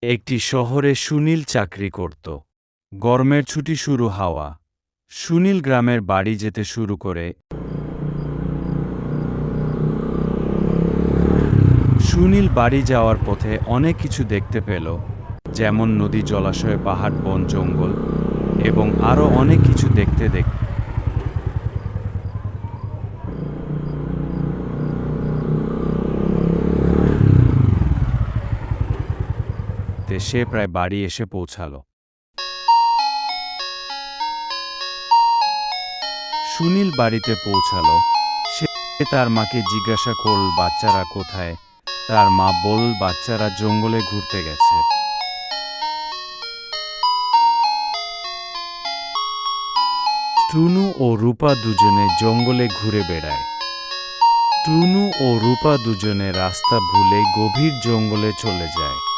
একটি শহরে সুনীল চাকরি করত। গরমের ছুটি শুরু হওয়া। সুনীল গ্রামের বাড়ি যেতে শুরু করে। সুনীল বাড়ি যাওয়ার পথে অনেক কিছু দেখতে পেল, যেমন নদী, জলাশয়, পাহাড়, বন, জঙ্গল এবং আরও অনেক কিছু দেখতে সে প্রায় বাড়ি এসে পৌঁছাল। সুনীল বাড়িতে পৌঁছাল। সে তার মাকে জিজ্ঞাসা করল, বাচ্চারা কোথায়? তার মা বলল, বাচ্চারা জঙ্গলে ঘুরতে গেছে। টুনু ও রূপা দুজনে জঙ্গলে ঘুরে বেড়ায়। টুনু ও রূপা দুজনে রাস্তা ভুলে গভীর জঙ্গলে চলে যায়।